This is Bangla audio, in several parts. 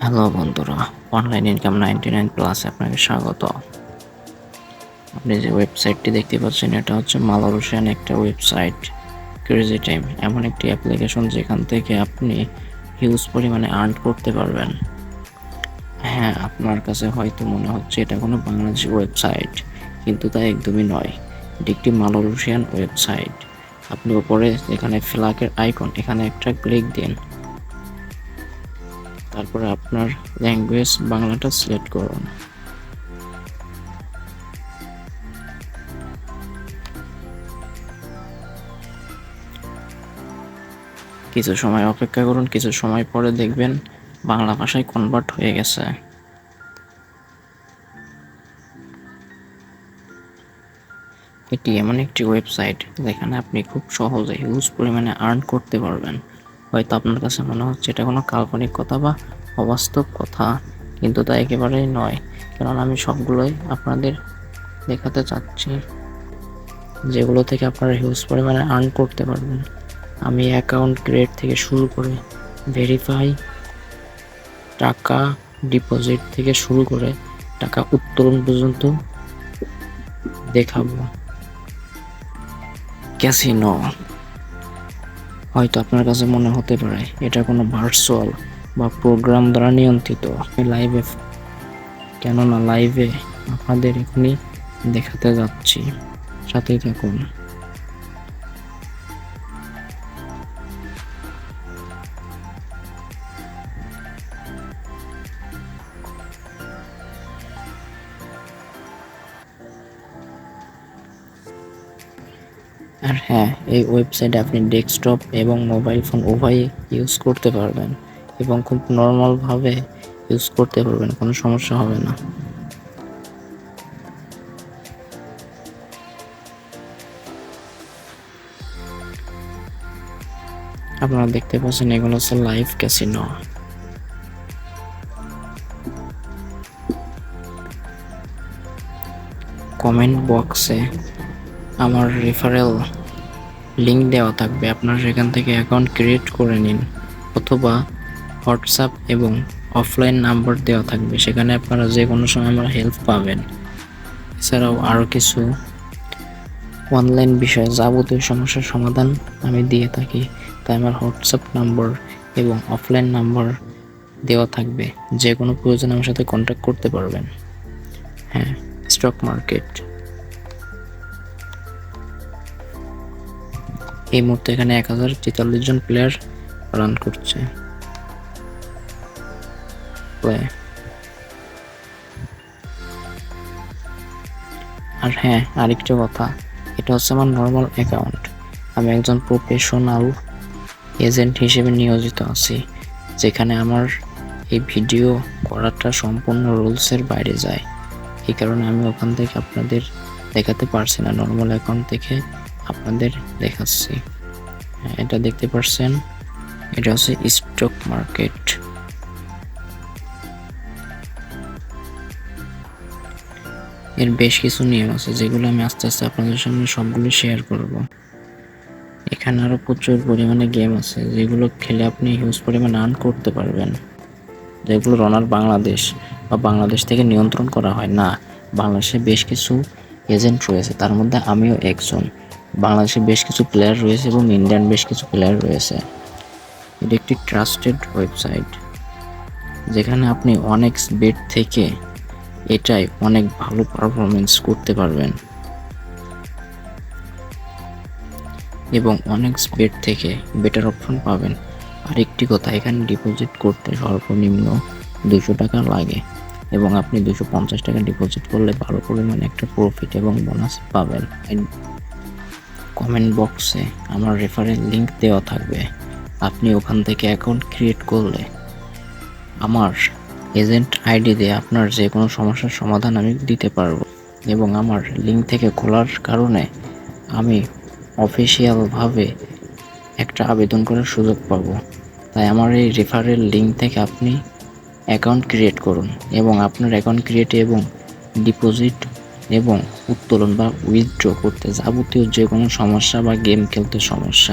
হ্যালো বন্ধুরা, অনলাইন ইনকাম 99 প্লাসে আপনাকে স্বাগত। আপনি যে ওয়েবসাইটটি দেখতে পাচ্ছেন এটা হচ্ছে মালয়েশিয়ান একটা ওয়েবসাইট। ক্রেজি টাইম এমন একটি অ্যাপ্লিকেশন যেখান থেকে আপনি হিউজ পরিমাণে আর্ন করতে পারবেন। হ্যাঁ, আপনার কাছে হয়তো মনে হচ্ছে এটা কোনো বাংলাদেশি ওয়েবসাইট, কিন্তু তা একদমই নয়। এটি একটি মালয়েশিয়ান ওয়েবসাইট। আপনি উপরে যেখানে ফ্ল্যাগের আইকন এখানে একটা ক্লিক দিন, তারপরে আপনার ল্যাঙ্গুয়েজ বাংলাটা সিলেক্ট করুন। কিছু সময় অপেক্ষা করুন, কিছু সময় পরে দেখবেন বাংলা ভাষায় কনভার্ট হয়ে গেছে। এটি এমন একটি ওয়েবসাইট যেখানে আপনি খুব সহজে হিউজ পরিমাণে আর্ন করতে পারবেন। হয়তো আপনার কাছে মনে হচ্ছে এটা কোনো কাল্পনিক কথা বা অবাস্তব কথা, কিন্তু তা একেবারেই নয়, কারণ আমি সবগুলোই আপনাদের দেখাতে চাচ্ছি যেগুলো থেকে আপনারা হিউজ পরিমাণে আর্ন করতে পারবেন। আমি অ্যাকাউন্ট ক্রিয়েট থেকে শুরু করে ভেরিফাই, টাকা ডিপোজিট থেকে শুরু করে টাকা উত্তোলন পর্যন্ত দেখাবো। ক্যাসিনো, হয়তো আপনার কাছে মনে হতে পারে এটা কোনো ভার্চুয়াল বা প্রোগ্রাম দ্বারা নিয়ন্ত্রিত। লাইভে, কেননা লাইভে আপনাদের এখনই দেখাতে যাচ্ছি, সাথেই থাকুন। আর হ্যাঁ, এই ওয়েবসাইটে আপনি ডেস্কটপ এবং মোবাইল ফোন উভয়ই ইউজ করতে পারবেন এবং খুব নর্মালভাবে ইউজ করতে পারবেন, কোনো সমস্যা হবে না। আপনারা দেখতে পাচ্ছেন এগুলো হচ্ছে লাইভ ক্যাসিনো। কমেন্ট বক্সে আমার রেফারেল লিঙ্ক দেওয়া থাকবে, আপনারা সেখান থেকে অ্যাকাউন্ট ক্রিয়েট করে নিন, অথবা হোয়াটসঅ্যাপ এবং অফলাইন নাম্বার দেওয়া থাকবে, সেখানে আপনারা যে কোনো সময় আমার হেল্প পাবেন। এছাড়াও আরও কিছু অনলাইন বিষয়ে যাবতীয় সমস্যার সমাধান আমি দিয়ে থাকি, তাই আমার হোয়াটসঅ্যাপ নাম্বার এবং অফলাইন নাম্বার দেওয়া থাকবে, যে কোনো প্রয়োজনে আমার সাথে কন্ট্যাক্ট করতে পারবেন। হ্যাঁ, স্টক মার্কেট, এই মুহূর্তে এখানে 1043 জন প্লেয়ার রান করছে। আর হ্যাঁ, আরেকটা কথা, এটা হচ্ছে আমার নর্মাল অ্যাকাউন্ট। আমি একজন প্রফেশনাল এজেন্ট হিসেবে নিয়োজিত আছি, যেখানে আমার এই ভিডিও করাটা সম্পূর্ণ রুলসের বাইরে যায়। এই কারণে আমি ওখান থেকে আপনাদের দেখাতে পারছি না, নর্মাল অ্যাকাউন্ট থেকে আপনাদের দেখাচ্ছি। হ্যাঁ, এটা দেখতে পাচ্ছেন, এটা হচ্ছে স্টক মার্কেট। এর বেশ কিছু নিয়ম আছে, যেগুলো আমি আস্তে আস্তে আপনাদের সামনে সবগুলো শেয়ার করব। এখানে আরও প্রচুর পরিমাণে গেম আছে, যেগুলো খেলে আপনি হিউজ পরিমাণে আর্ন করতে পারবেন, যেগুলো রানার বাংলাদেশ বা বাংলাদেশ থেকে নিয়ন্ত্রণ করা হয় না। বাংলাদেশে বেশ কিছু এজেন্ট রয়েছে, তার মধ্যে আমিও একজন। বাংলাদেশে বেশ কিছু প্লেয়ার রয়েছে এবং ইন্ডিয়ান বেশ কিছু প্লেয়ার রয়েছে। এটি একটি ট্রাস্টেড ওয়েবসাইট, যেখানে আপনি অনেক বেট থেকে এটাই অনেক ভালো পারফরমেন্স করতে পারবেন এবং অনেক বেট থেকে বেটার অপশন পাবেন। আরেকটি কথা, এখানে ডিপোজিট করতে সর্বনিম্ন 200 টাকা লাগে এবং আপনি 250 টাকা ডিপোজিট করলে ভালো পরিমাণে একটা প্রফিট এবং বোনাস পাবেন। কমেন্ট বক্সে আমার রেফারেল লিঙ্ক দেওয়া থাকবে, আপনি ওখান থেকে অ্যাকাউন্ট ক্রিয়েট করলে আমার এজেন্ট আইডি দিয়ে আপনার যে কোনো সমস্যার সমাধান আমি দিতে পারবো, এবং আমার লিঙ্ক থেকে খোলার কারণে আমি অফিসিয়ালভাবে একটা আবেদন করার সুযোগ পাবো। তাই আমার এই রেফারেল লিঙ্ক থেকে আপনি অ্যাকাউন্ট ক্রিয়েট করুন, এবং আপনার অ্যাকাউন্ট ক্রিয়েট এবং ডিপোজিট এবং উত্তোলন বা উইথড্র করতে যাবতীয় যে কোনো সমস্যা বা গেম খেলতে সমস্যা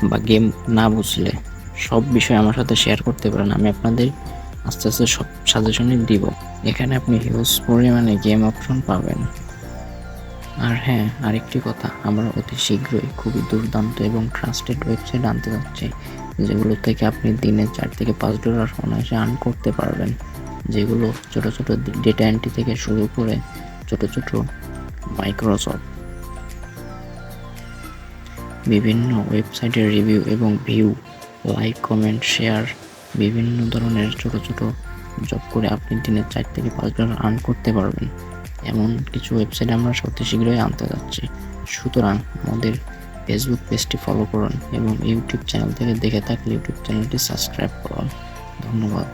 বা গেম না বুঝলে সব বিষয় আমার সাথে শেয়ার করতে পারেন, আমি আপনাদের আস্তে আস্তে সব সাজেশনই দিব। এখানে আপনি হিউজ পরিমাণে গেম অপশন পাবেন। আর হ্যাঁ, আরেকটি কথা, আমরা অতি শীঘ্রই খুবই দুর্দান্ত এবং ট্রাস্টেড ওয়েবসাইট আনতে যাচ্ছি, যেগুলো থেকে আপনি দিনে $4 থেকে $5 অনায়াসে আর্ন করতে পারবেন। যেগুলো ছোট ছোট ডেটা এন্ট্রি থেকে শুরু করে ছোট ছোট মাইক্রোসফট বিভিন্ন ওয়েবসাইটের রিভিউ এবং ভিউ, লাইক, কমেন্ট, শেয়ার, বিভিন্ন ধরনের ছোট ছোট জব করে আপনি দিনে $4 থেকে $5 আর্ন করতে পারবেন। এমন কিছু ওয়েবসাইট আমরা অতি শীঘ্রই আনতে যাচ্ছি। সুতরাং আমাদের ফেসবুক পেজটি ফলো করুন এবং ইউটিউব চ্যানেল থেকে দেখে থাকলে ইউটিউব চ্যানেলটি সাবস্ক্রাইব করুন। ধন্যবাদ।